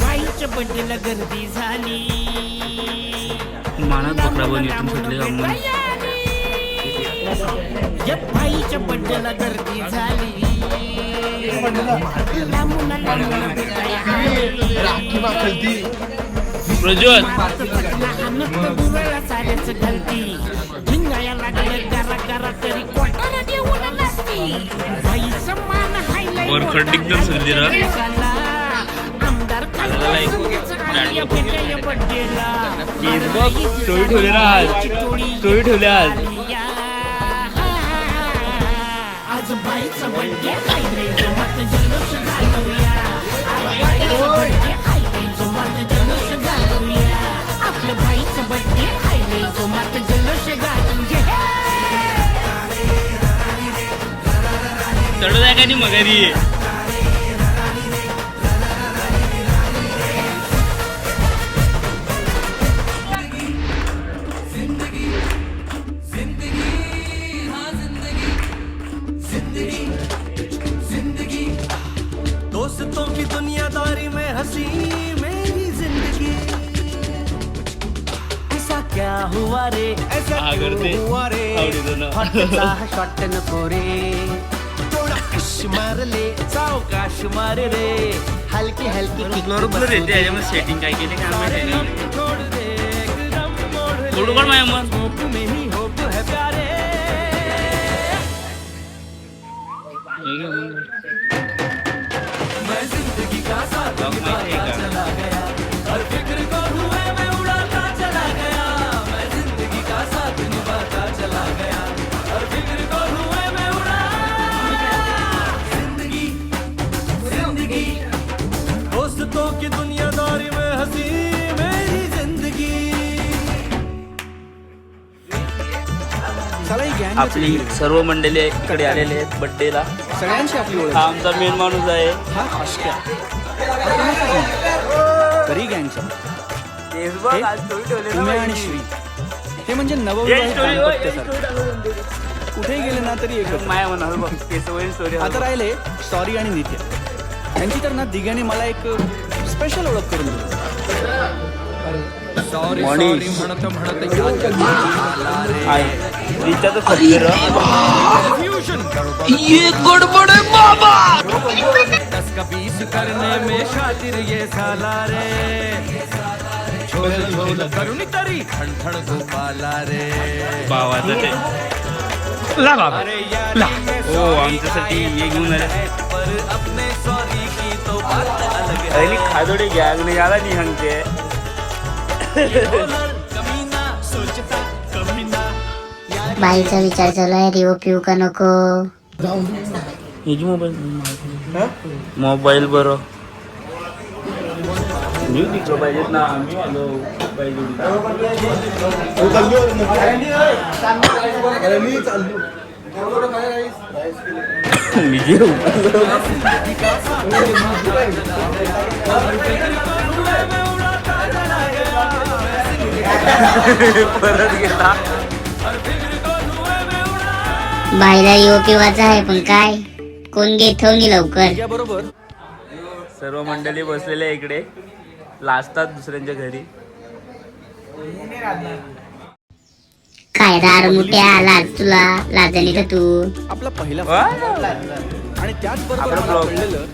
बाईच्या बड्डेला गर्दी झाली. मानत बकरा बन इथून सुटले का मग या बाईच्या बड्डेला गर्दी झाली. प्रज्वल साड्याच घालती धिंगाया लागले गारा गारा तरी कोटाला देऊन नसती. बाईचं मान हायलाइट वर खड्डिक तर सुरली रा आमदार बड्डेला स्टोरी ठेवली ना आज स्टोरी ठेवली आज. आज बाईचा बड्डे काय रे जमात जल्लोष घालूया. बाईचा बड्डे काय रे जमात जल्लोष घालूया. आपल्या बाईचा बड्डे काय रे जमात जल्लोष घालूया. चढ जाय का नाही मगारी दोस्तों की दुनियादारी में हंसी मेरी जिंदगी. ऐसा क्या हुआ रे ऐसा क्यों हुआ रे हटता शॉट नको रे. थोड़ा कश मार ले सावकाश मार रे. हलकी हलकी बरोबर येते याच्यामध्ये सेटिंग काय केली काय माहिती. छोड़ दे एकदम मोड़ थोडं पण माझ्या मन होप में ही होप है प्यारे. मैं जिंदगी का साथ निभाता चला गया. हर फिक्र को हुए मैं उड़ाता चला गया. मैं जिंदगी का साथ निभाता चला गया. हर फिक्र को हुए मैं उड़ाता. जिंदगी जिंदगी दोस्तों की दुनियादारी में हंसी मेरी जिंदगी. आपली सर्व मंडळी इकडे आलेले आहेत बड्डेला. सगळ्यांची आपली ओळख. हा आमचा मेन माणूस आहे. हा आष्क्या तरी गँगचा उमे आणि श्री हे म्हणजे नवविवाहित दाम्पत्यासारखं. कुठेही गेले ना तरी एकच. माया म्हणाल आता राहिले सॉरी आणि नित्या. त्यांची तर ना दिघ्याने मला एक स्पेशल ओळख करून दिली. सॉरी मनीष. म्हणत म्हणत याद आहे तिच्यात सगळं ये गड़बड़ है बाबा. 10 का 20 करने में शातिर ये साला रे. झोल झोल करुणी तरी ठण ठण गोपाला रे. भावाचं ते ला बाबा ला हो आमच्यासाठी हे घेऊन आले. पर अपने सॉरी की तो बात अलग है. अरे खादोडे गॅग नाही आला नाही सांगते. कमीना सोचता कमीना. बाईचा विचार चालू आहे रिओ पिऊ का नको. मोबाईल बरं मी दिसलो पाहिजेत ना. आम्ही आलो पाहिजे मी जेव परत गेला. बाईला रिओ पिवाचा आहे पण काय कोण घेतवणी लवकर. बरोबर सर्व मंडळी बसलेले आहे इकडे लाजतात दुसऱ्यांच्या घरी. काय दार मुठ्या लाज तुला लाजली का तू. आपला पहिला वा! आणि त्याचबरोबर आपलं मला ब्लॉग.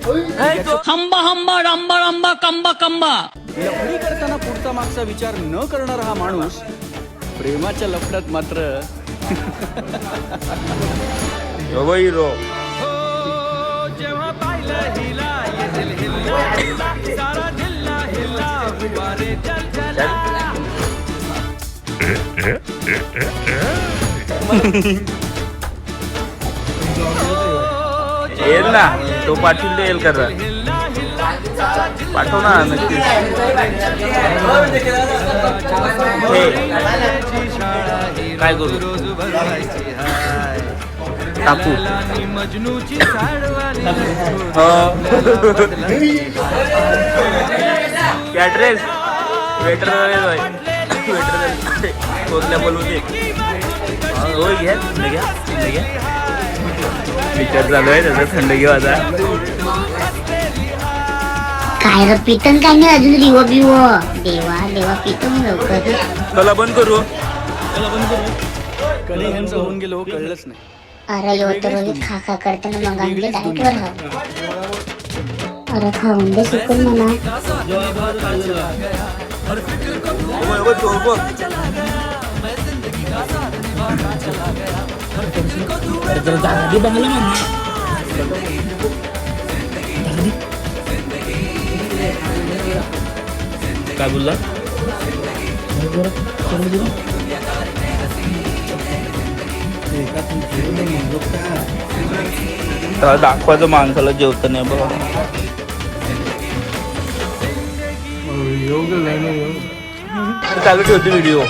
कळलेलं हंबा हंबा रंबा रंबा कंबा कंबा. लफडी करताना पुढचा मागचा विचार न करणारा हा माणूस प्रेमाच्या लफड्यात मात्र हिरो जेव्हा पाहिलं हिला ये दिल हिला हिला सारा दिल्ला हिला गुब्बारे जल जला. येईल ना तो पाठवून येईल करा. पाठव ना नक्कीच. काय करू टाकू मजनूची साडवाली. ड्रेस वेटर वेटर बोलवते. हो घ्या घ्या घ्या. पिक्चर चालू आहे त्याचा थंड घेऊ आता. काय रे पितन काय नाही अजून रिवो बिवो. देवा देवा पितन लवकर. चला बंद करू. कधी ह्यांचं होऊन गेलो कळलंच नाही. अरे यो तर रोहित खा खा करते ना मग आणले डायट वर हा. अरे खाऊन दे सुकून म्हणा. काय बोलला? दाखवायचं माणसाला जेवतं नाही बघा. चालू ठेवते व्हिडिओ.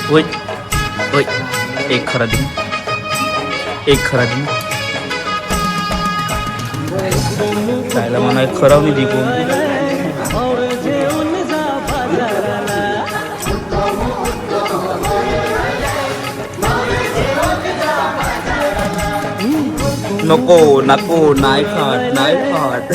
होय होय एक खरा दिन खायला म्हणा खरा मी दिकून. नको नको नाही खात.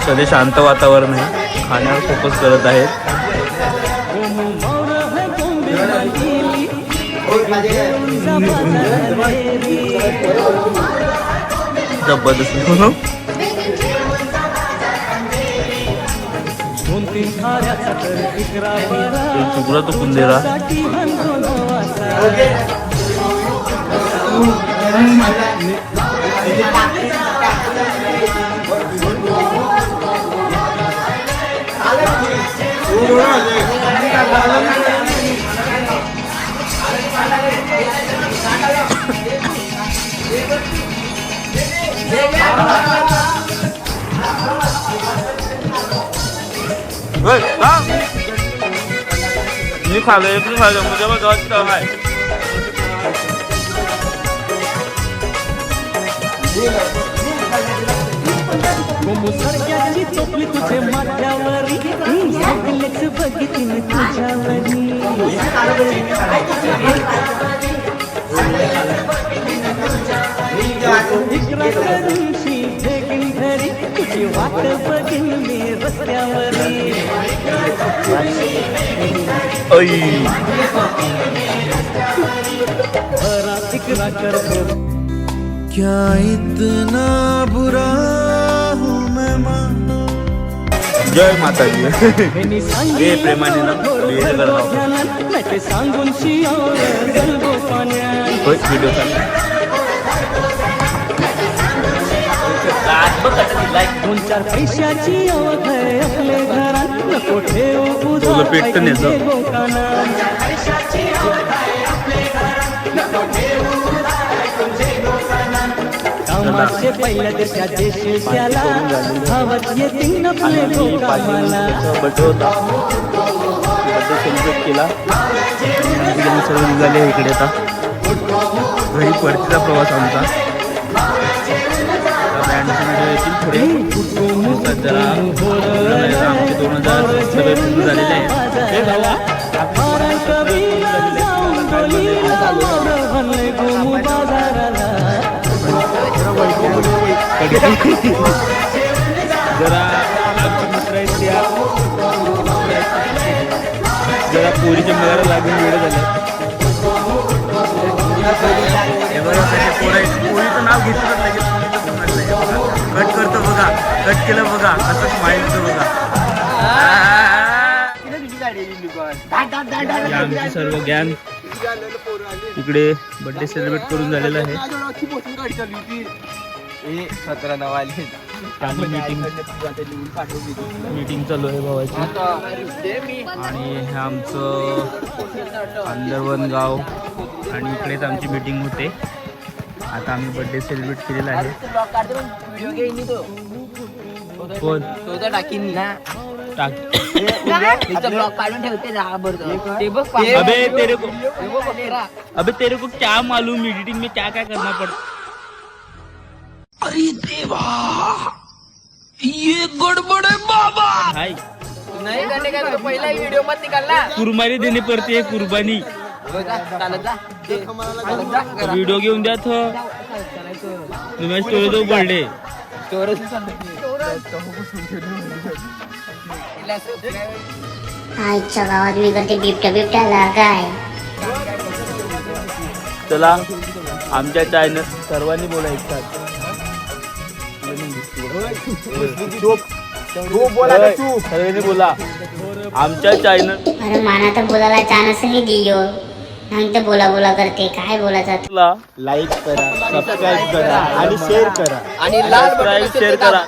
सध्या शांत वातावरण आहे. खाण्यावर फोकस करत आहेत. जबरदस्त चुकला तो कुंदेरा. मी खाल्लं एक खाल्लं मुझ्या जास्त आहे. मुसळक्याची चोपली तुझे माथ्यावरी बघितली तुझ्यावरी. दिवशी भेगीन घरी तुझी वाट बघीन मी रस्त्यावरी. इकरा करतो क्या इतना बुरा हूँ मैं माँ. जय माताजी. हे प्रेमाने ना सांगून व्हिडिओ दोन चार पैशाची आवक आहे आपले घरात नको ठेवू तुझं पेट नेचं. कामाचे पहिल्या दिवसा देशाला धावत येतील आपले लोकांना. सेलिब्रेट केला सर्व निघाले इकडे. आता घरी परतीचा प्रवास आमचा. येतील थोडे जरा आमचे 2000 सगळे सुरू झालेले आहेत. जरा आमचे मित्र आहेत त्या जरा पोरीच्या मगाला लागून वेळ झाला. हे बघा कसे पोरं पोळीचं नाव घेतलं लगेच पोळीचं समजलं. हे बघा कट करतो बघा, कट केलं बघा, असं स्माईलचं बघा. हे आमची सर्व गँग इकडे बर्थडे सेलिब्रेट करून झालेलं आहे. मीटिंग चालू आहे भावाची. आणि हे आमचं अंदरवन गाव आणि इकडेच आमची मीटिंग होते. आता आम्ही बर्थडे सेलिब्रेट केलेला आहे. कोण टाक अबे तेरे को क्या मालूम एडिटिंग में क्या क्या करना पड़ता. अरे देवा ये गड़बड़ है बाबा. हाय नहीं करने का तो पहला ही वीडियो मत निकालना. कुर्बानी देनी पड़ती है कुर्बानी. व्हिडिओ घेऊन द्या तो तुम्ही स्टोरी तो बर्थडे आईच्या गावात मी करते बिबट्या बिबट्याला काय. चला आमच्या चॅनल सर्वांनी बोला एकसाथ. सर्वांनी बोला आमच्या चॅनल. अरे माना तर बोलायला चान्स नाही दियो, नाही तर बोला बोला करते. काय बोलायचं लाईक करा, सबस्क्राईब करा आणि शेअर करा. आणि लाल शेअर करा.